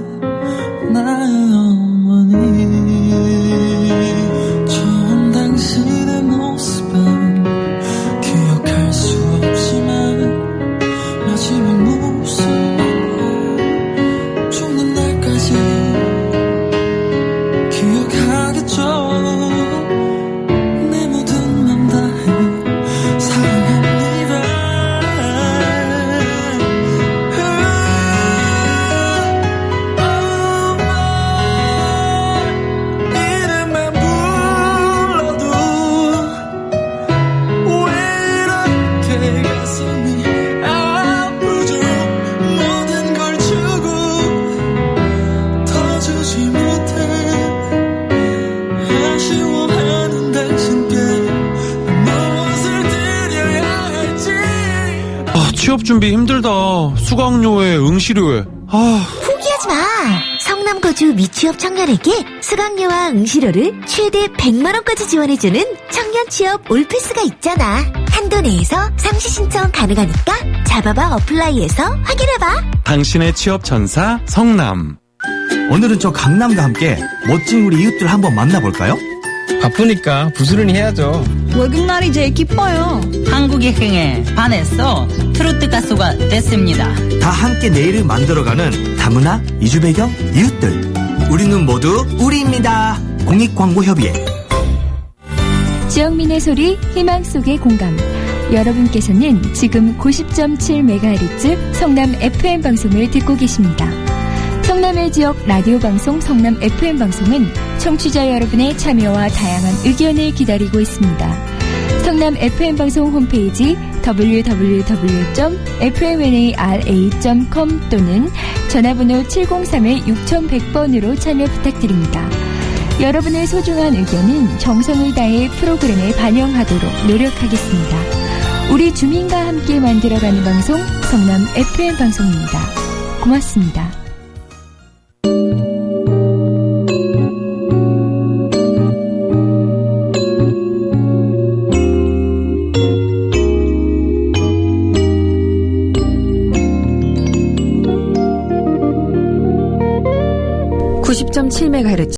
좋은 당신의 모습은 기억할 수 없지만 마지막 모습만으로 죽는 날까지 기억하겠죠. 내 모든 맘 다해 사랑합니다. 이름만 불러도 왜 이렇게 가슴이 아프죠. 모든 걸 주고 더 주지 못해 아쉬워하는 당신께 무엇을 드려야 할지. 취업 준비 힘들다. 수강료에 응시료에. 포기하지 마. 성남 거주 미취업 청년에게 수강료와 응시료를 최대 100만 원까지 지원해주는 청년 취업 올패스가 있잖아. 한도 내에서 상시 신청 가능하니까 잡아봐 어플라이에서 확인해봐. 당신의 취업 전사 성남. 오늘은 저 강남과 함께 멋진 우리 이웃들 한번 만나볼까요? 바쁘니까 부스런히 해야죠. 월급날이 제일 기뻐요. 한국의 흥에 반해서 트로트 가수가 됐습니다. 다 함께 내일을 만들어가는 다문화 이주 배경 이웃들. 우리는 모두 우리입니다. 공익광고협의회. 지역민의 소리, 희망 속의 공감. 여러분께서는 지금 90.7MHz 성남 FM 방송을 듣고 계십니다. 성남의 지역 라디오 방송 성남 FM 방송은 청취자 여러분의 참여와 다양한 의견을 기다리고 있습니다. 성남 FM 방송 홈페이지 www.fmnara.com 또는 전화번호 703-6100번으로 참여 부탁드립니다. 여러분의 소중한 의견은 정성을 다해 프로그램에 반영하도록 노력하겠습니다. 우리 주민과 함께 만들어가는 방송 성남 FM 방송입니다. 고맙습니다. (90.7MHz)